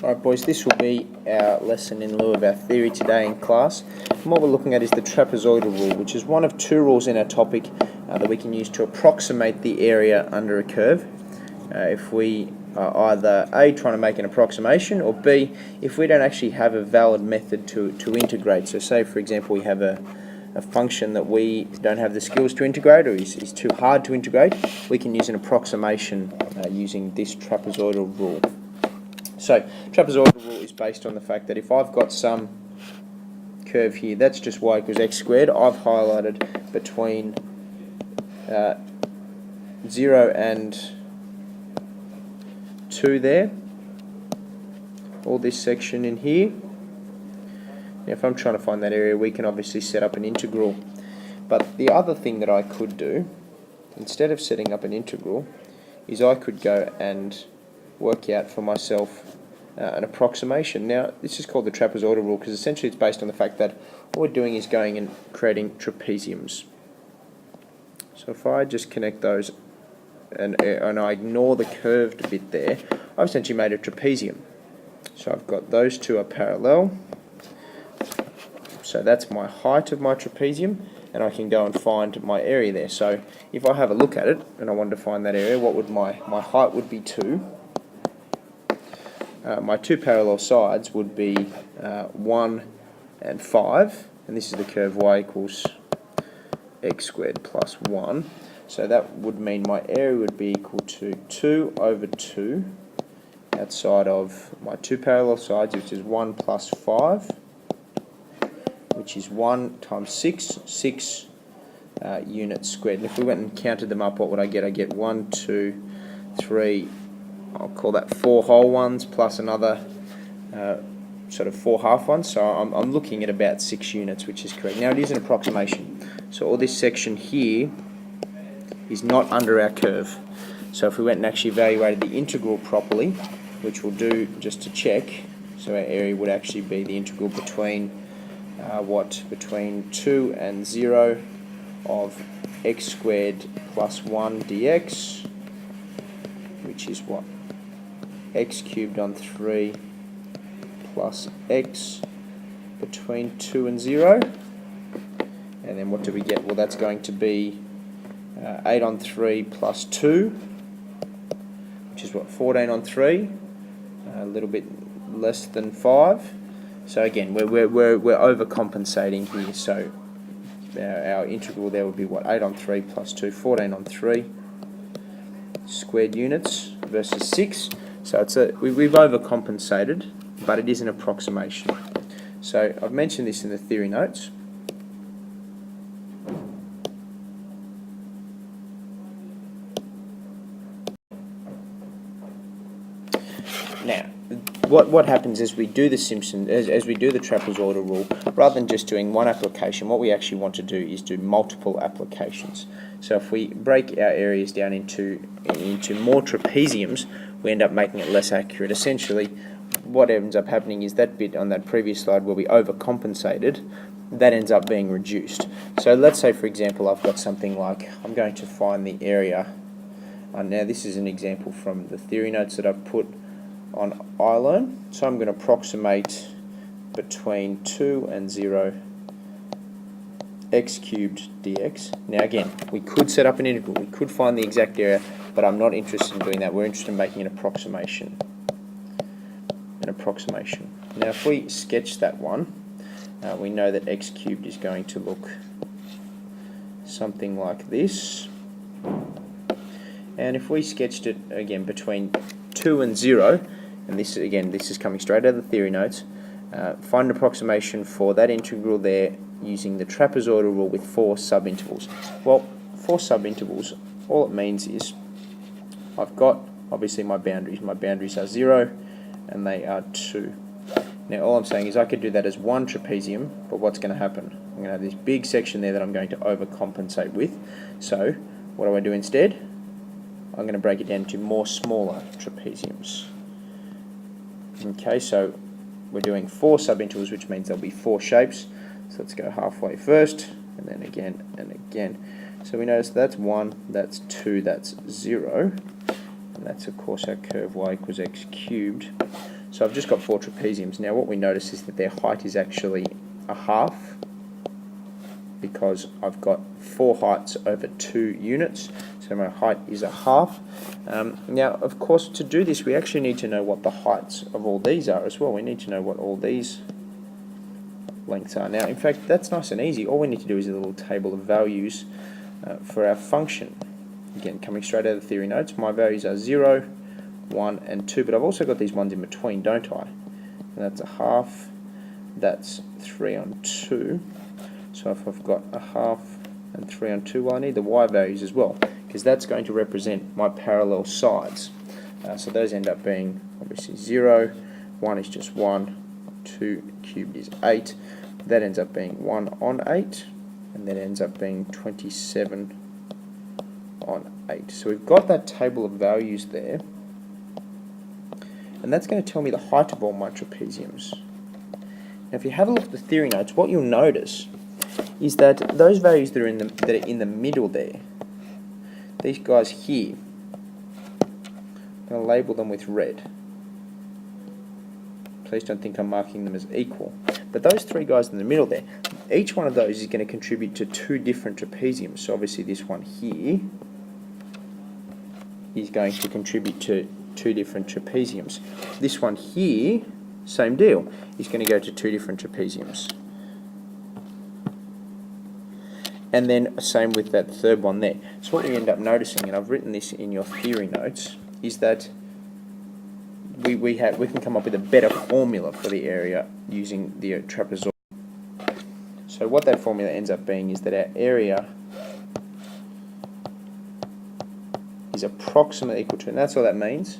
Alright boys, this will be our lesson in lieu of our theory today in class. And what we're looking at is the trapezoidal rule, which is one of two rules in our topic that we can use to approximate the area under a curve. If we are either A, trying to make an approximation, or B, if we don't actually have a valid method to integrate. So say for example we have a function that we don't have the skills to integrate, or is too hard to integrate, we can use an approximation using this trapezoidal rule. So, trapezoidal rule is based on the fact that if I've got some curve here, that's just y equals x squared. I've highlighted between 0 and 2 there, all this section in here. Now if I'm trying to find that area, we can obviously set up an integral. But the other thing that I could do, instead of setting up an integral, is I could go and work out for myself an approximation. Now this is called the trapezoidal rule because essentially it's based on the fact that all we're doing is going and creating trapeziums. So if I just connect those and I ignore the curved bit there, I've essentially made a trapezium. So I've got those two are parallel, so that's my height of my trapezium, and I can go and find my area there. So if I have a look at it and I wanted to find that area, what would my height would be 2. My two parallel sides would be 1 and 5, and this is the curve y equals x squared plus 1. So that would mean my area would be equal to 2 over 2 outside of my two parallel sides, which is 1 plus 5, which is 1 times 6 units squared. And if we went and counted them up, what would I get? I get 1, 2, 3, I'll call that 4 whole ones plus another sort of 4 half ones. So I'm looking at about 6 units, which is correct. Now it is an approximation. So all this section here is not under our curve. So if we went and actually evaluated the integral properly, which we'll do just to check, so our area would actually be the integral between between 2 and 0 of x squared plus 1 dx, which is what? X cubed on 3 plus x between 2 and 0. And then what do we get? Well, that's going to be 8 on 3 plus 2, which is what? 14 on 3, a little bit less than 5. So again, we're overcompensating here. So our integral there would be what? 8 on 3 plus 2, 14 on 3 squared units versus 6. So we've overcompensated, but it is an approximation. So I've mentioned this in the theory notes. Now, what happens as we do the as we do the trapezoidal rule, rather than just doing one application, what we actually want to do is do multiple applications. So if we break our areas down into more trapeziums, we end up making it less accurate. Essentially, what ends up happening is that bit on that previous slide where we overcompensated, that ends up being reduced. So let's say, for example, I've got something like, I'm going to find the area. Now this is an example from the theory notes that I've put on iLearn. So I'm going to approximate between 2 and 0 x cubed dx. Now again, we could set up an integral, we could find the exact area, but I'm not interested in doing that. We're interested in making an approximation. Now if we sketch that one, we know that x cubed is going to look something like this. And if we sketched it again between 2 and 0, and this is coming straight out of the theory notes, find an approximation for that integral there using the trapezoidal rule with 4 subintervals. Well, 4 subintervals, all it means is I've got obviously my boundaries. My boundaries are 0 and they are 2. Now all I'm saying is I could do that as one trapezium, but what's going to happen? I'm going to have this big section there that I'm going to overcompensate with. So what do I do instead? I'm going to break it down into more smaller trapeziums. Okay, so we're doing 4 subintervals, which means there'll be 4 shapes. So let's go halfway first, and then again and again. So we notice that's 1, that's 2, that's 0, and that's of course our curve y equals x cubed. So I've just got 4 trapeziums. Now what we notice is that their height is actually a half, because I've got 4 heights over 2 units, so my height is a half. Now, of course, to do this, we actually need to know what the heights of all these are as well. We need to know what all these lengths are. Now, in fact, that's nice and easy. All we need to do is a little table of values for our function. Again, coming straight out of the theory notes, my values are 0, 1, and 2, but I've also got these ones in between, don't I? And that's a half, that's 3 on 2. So if I've got a half and 3 on 2, well, I need the y values as well, because that's going to represent my parallel sides. So those end up being obviously 0, 1 is just 1, 2 cubed is 8, that ends up being 1 on 8, and that ends up being 27 on 8. So we've got that table of values there, and that's going to tell me the height of all my trapeziums. Now if you have a look at the theory notes, what you'll notice is that those values that are in the middle there, these guys here, I'm going to label them with red. Please don't think I'm marking them as equal. But those 3 guys in the middle there, each one of those is going to contribute to 2 different trapeziums. So obviously this one here is going to contribute to 2 different trapeziums. This one here, same deal, is going to go to 2 different trapeziums. And then same with that third one there. So what we end up noticing, and I've written this in your theory notes, is that we can come up with a better formula for the area using the trapezoid. So what that formula ends up being is that our area is approximately equal to, and that's all that means,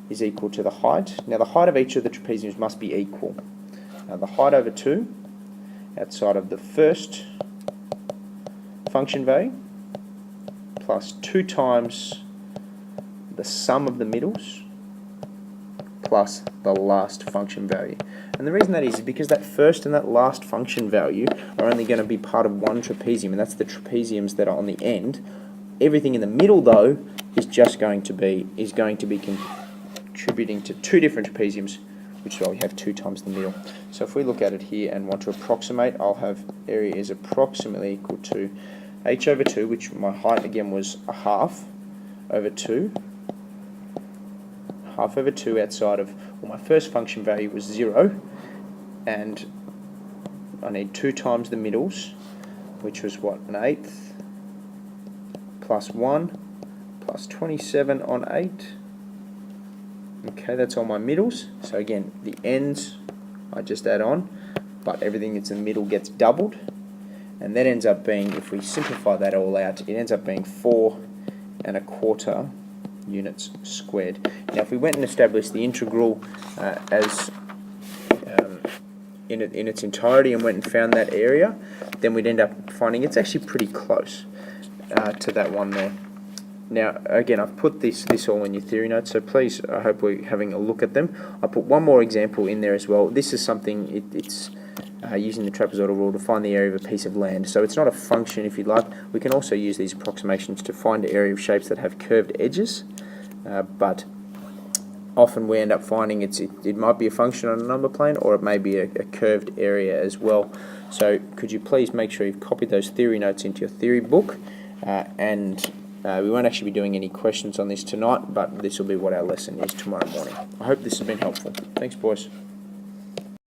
is equal to the height. Now the height of each of the trapeziums must be equal. Now the height over 2 outside of the first function value plus 2 times the sum of the middles plus the last function value. And the reason that is because that first and that last function value are only going to be part of one trapezium, and that's the trapeziums that are on the end. Everything in the middle, though, is just going to be contributing to 2 different trapeziums, which is why we have 2 times the middle. So if we look at it here and want to approximate, I'll have area is approximately equal to h over 2, which my height again was a half over 2. Half over 2 outside of, well, my first function value was 0, and I need 2 times the middles, which was what, an eighth, plus 1, plus 27 on 8. Okay, that's all my middles. So again, the ends I just add on, but everything that's in the middle gets doubled, and that ends up being, if we simplify that all out, it ends up being 4¼ units squared. Now if we went and established the integral as in its entirety and went and found that area, then we'd end up finding it's actually pretty close to that one there. Now again, I've put this all in your theory notes, so please, I hope we're having a look at them. I put one more example in there as well. This is something, it's using the trapezoidal rule to find the area of a piece of land. So it's not a function, if you like. We can also use these approximations to find the area of shapes that have curved edges, but often we end up finding it might be a function on a number plane, or it may be a curved area as well. So could you please make sure you've copied those theory notes into your theory book, and we won't actually be doing any questions on this tonight, but this will be what our lesson is tomorrow morning. I hope this has been helpful. Thanks, boys.